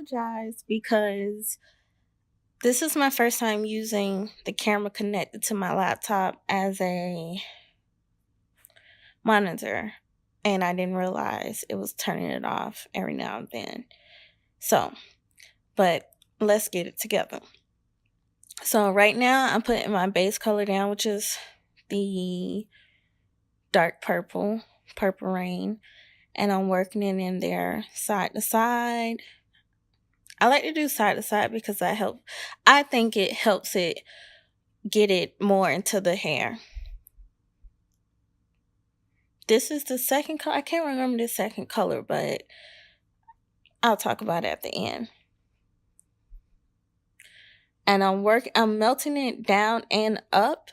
apologize because this is my first time using the camera connected to my laptop as a monitor, and I didn't realize it was turning it off every now and then. So, but let's get it together. So right now I'm putting my base color down, which is the dark purple rain, and I'm working it in there side to side. I like to do side to side because I think it helps it get it more into the hair. This is the second color. I can't remember the second color, but I'll talk about it at the end. And I'm melting it down and up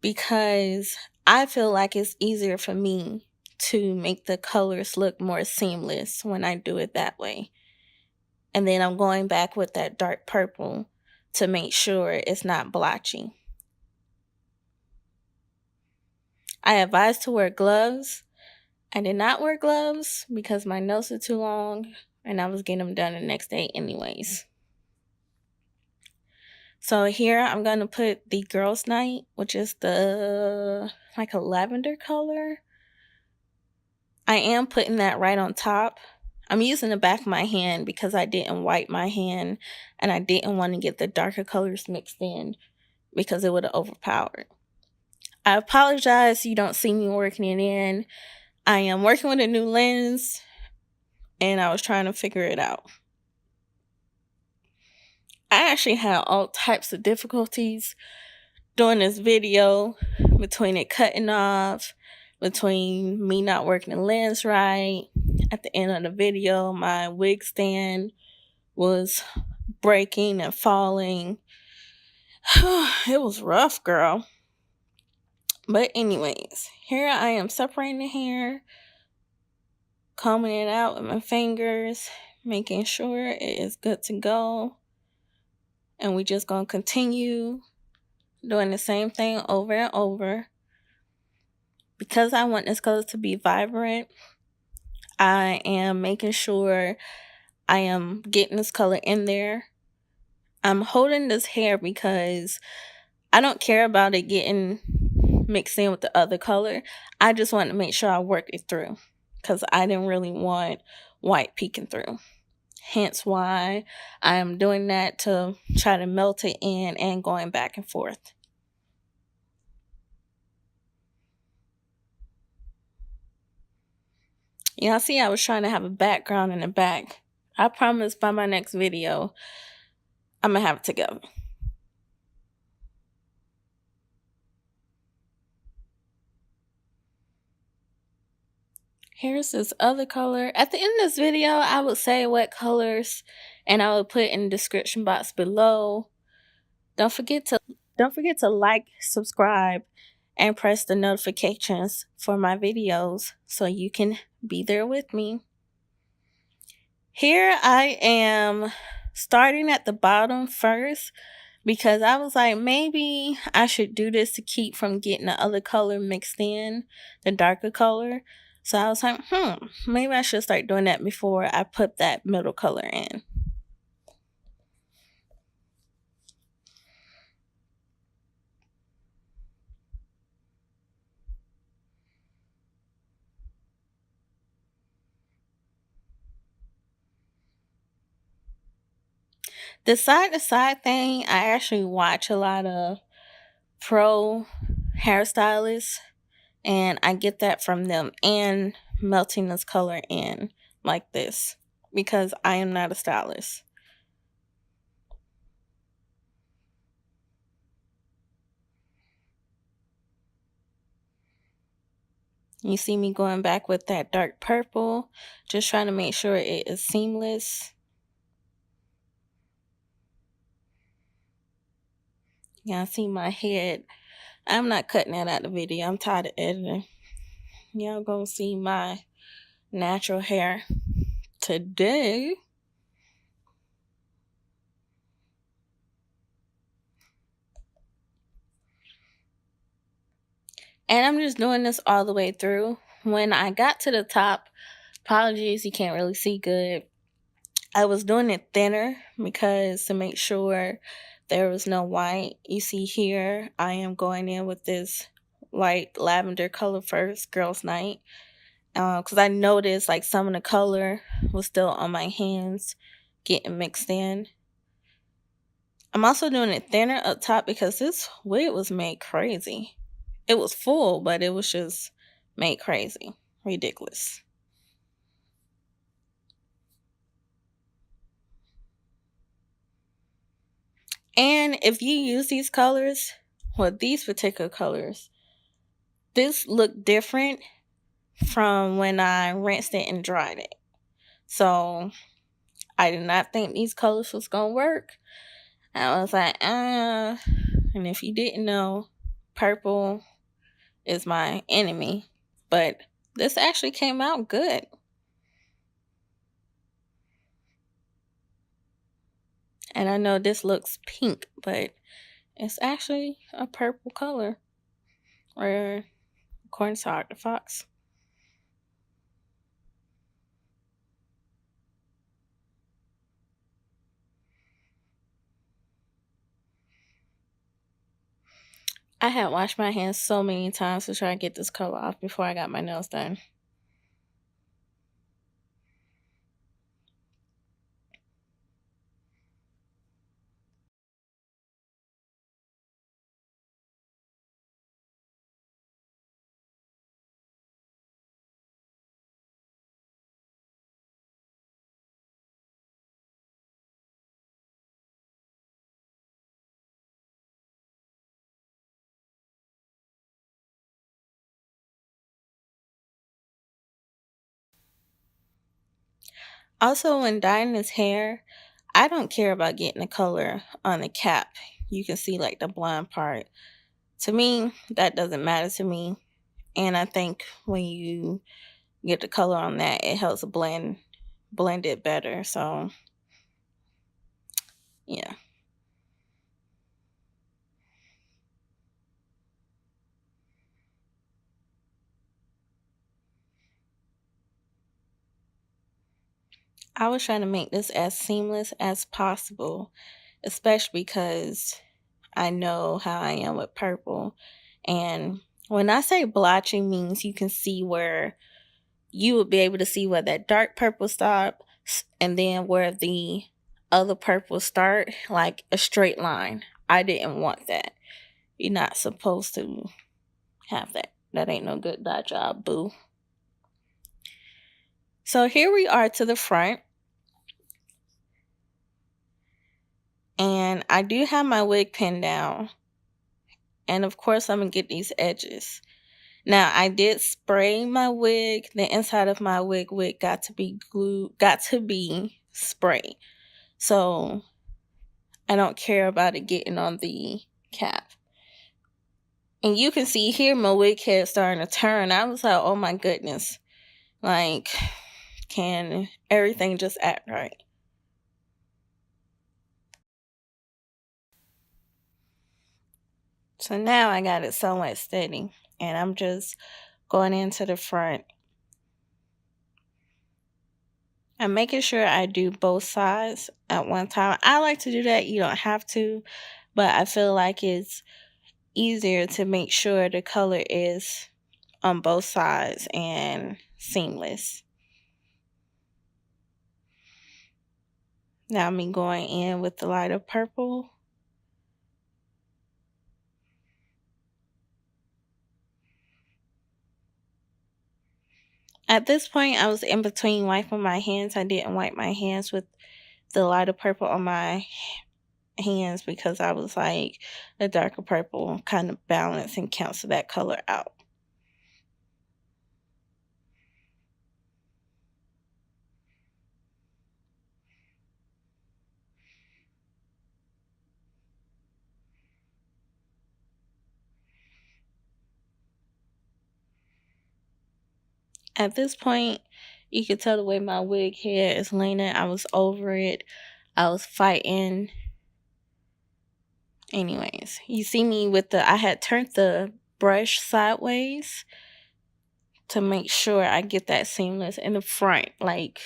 because I feel like it's easier for me to make the colors look more seamless when I do it that way. And then I'm going back with that dark purple to make sure it's not blotchy. I advise to wear gloves. I did not wear gloves because my nails are too long and I was getting them done the next day anyways. So here I'm going to put the Girls Night, which is the like a lavender color. I am putting that right on top. I'm using the back of my hand because I didn't wipe my hand and I didn't want to get the darker colors mixed in because it would have overpowered. I apologize you don't see me working it in. I am working with a new lens and I was trying to figure it out. I actually had all types of difficulties doing this video, between it cutting off, between me not working the lens right. At the end of the video, my wig stand was breaking and falling. It was rough, girl. But anyways, here I am separating the hair, combing it out with my fingers, making sure it is good to go. And we just gonna continue doing the same thing over and over. Because I want this color to be vibrant, I am making sure I am getting this color in there. I'm holding this hair because I don't care about it getting mixed in with the other color. I just want to make sure I work it through because I didn't really want white peeking through. Hence why I am doing that, to try to melt it in and going back and forth. Y'all see I was trying to have a background in the back. I promise by my next video, I'm going to have it together. Here's this other color. At the end of this video, I would say what colors, and I will put in the description box below. Don't forget to like, subscribe, and press the notifications for my videos so you can be there with me. Here I am starting at the bottom first because I was like, maybe I should do this to keep from getting the other color mixed in, the darker color. So I was like, maybe I should start doing that before I put that middle color in. The side to side thing, I actually watch a lot of pro hairstylists, and I get that from them, and melting this color in like this because I am not a stylist. You see me going back with that dark purple, just trying to make sure it is seamless. Y'all see my head. I'm not cutting that out of the video. I'm tired of editing. Y'all gonna see my natural hair today. And I'm just doing this all the way through. When I got to the top, apologies, you can't really see good. I was doing it thinner because to make sure there was no white. You see here, I am going in with this light lavender color first, Girls Night. Because I noticed like some of the color was still on my hands getting mixed in. I'm also doing it thinner up top because this wig was made crazy. It was full, but it was just made crazy. Ridiculous. And if you use these colors, well, these particular colors, this looked different from when I rinsed it and dried it. So I did not think these colors was gonna work. I was like, and if you didn't know, purple is my enemy. But this actually came out good. And I know this looks pink, but it's actually a purple color. Or according to Dr. Fox. I had washed my hands so many times to try to get this color off before I got my nails done. Also, when dyeing his hair, I don't care about getting the color on the cap. You can see like the blonde part. To me, that doesn't matter to me. And I think when you get the color on that, it helps blend it better. So yeah. I was trying to make this as seamless as possible, especially because I know how I am with purple. And when I say blotching means you can see where you would be able to see where that dark purple stops and then where the other purple start, like a straight line. I didn't want that. You're not supposed to have that. That ain't no good dye job, boo. So here we are to the front. And I do have my wig pinned down. And of course, I'm going to get these edges. Now, I did spray my wig. The inside of my wig got to be glued, got to be sprayed. So I don't care about it getting on the cap. And you can see here my wig head starting to turn. I was like, oh my goodness. Like, can everything just act right? So now I got it somewhat steady. And I'm just going into the front. I'm making sure I do both sides at one time. I like to do that. You don't have to. But I feel like it's easier to make sure the color is on both sides and seamless. Now I'm going in with the lighter purple. At this point, I was in between wiping my hands. I didn't wipe my hands with the lighter purple on my hands because I was like, the darker purple kind of balance and cancel that color out. At this point, you can tell the way my wig head is leaning. I was over it. I was fighting. Anyways, you see me with I had turned the brush sideways to make sure I get that seamless in the front. Like,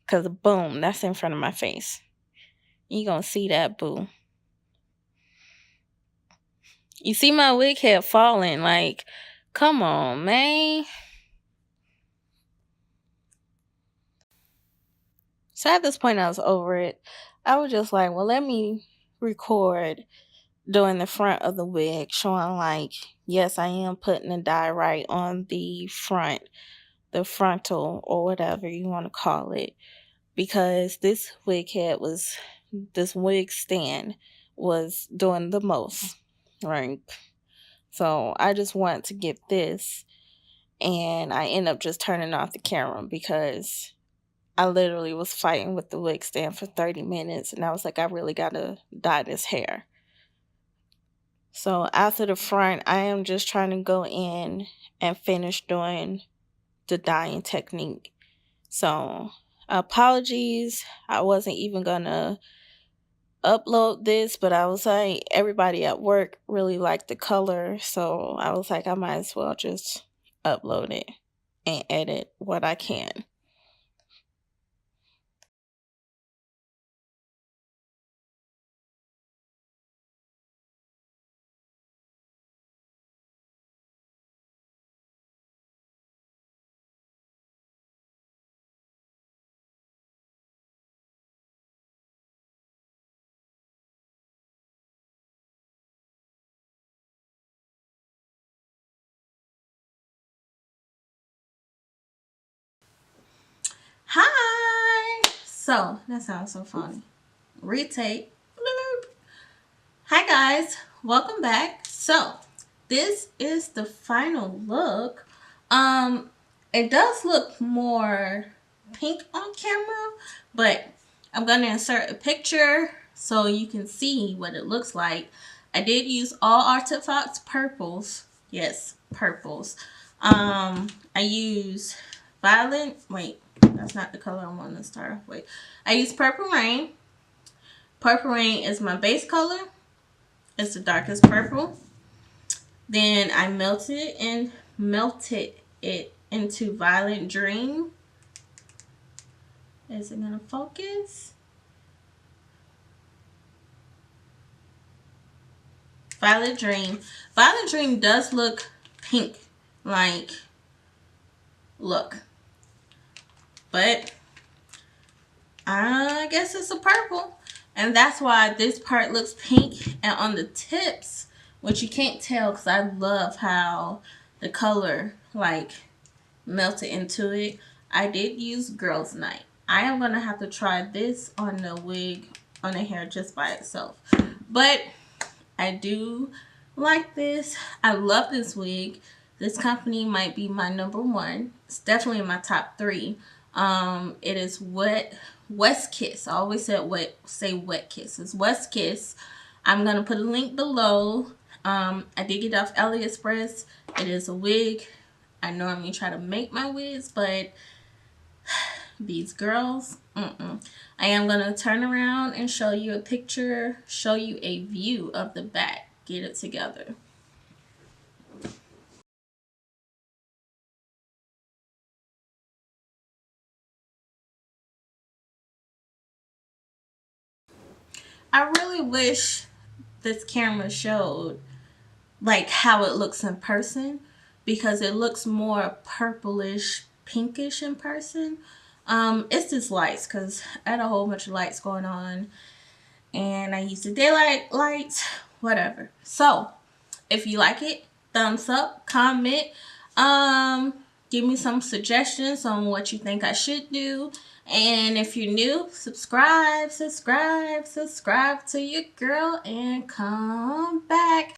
Because boom, that's in front of my face. You gonna see that, boo. You see my wig head falling. Like, come on, man. So at this point, I was over it. I was just like, well, let me record doing the front of the wig, showing like, yes, I am putting the dye right on the front, the frontal, or whatever you want to call it. Because this wig stand was doing the most, right? So I just wanted to get this, and I end up just turning off the camera because I literally was fighting with the wig stand for 30 minutes, and I was like, I really gotta dye this hair. So after the front, I am just trying to go in and finish doing the dyeing technique. So apologies, I wasn't even gonna upload this, but I was like, everybody at work really liked the color, so I was like, I might as well just upload it and edit what I can. Hi! So, that sounds so funny. Retake. Bloop. Hi guys, welcome back. So, this is the final look. It does look more pink on camera, but I'm gonna insert a picture so you can see what it looks like. I did use all Artifacts purples. Yes, purples. I use violet. Wait, that's not the color I want to start off with. I use Purple Rain. Purple Rain is my base color. It's the darkest purple. Then I melted it into Violet Dream. Is it gonna focus? Violet Dream. Violet Dream does look pink. Like, look. But I guess it's a purple. And that's why this part looks pink. And on the tips, which you can't tell because I love how the color like melted into it, I did use Girls Night. I am going to have to try this on the wig, on the hair just by itself. But I do like this. I love this wig. This company might be my number one. It's definitely in my top 3. It is West Kiss. I always say Wet Kiss. It's West Kiss. I'm gonna put a link below. I did get it off AliExpress. It is a wig. I normally try to make my wigs, but these girls, I am gonna turn around and show you a picture, show you a view of the back. Get it together. I really wish this camera showed like how it looks in person, because it looks more purplish pinkish in person. It's just lights, because I had a whole bunch of lights going on and I used the daylight lights, whatever. So if you like it, thumbs up, comment, give me some suggestions on what you think I should do. And if you're new, subscribe to your girl and come back.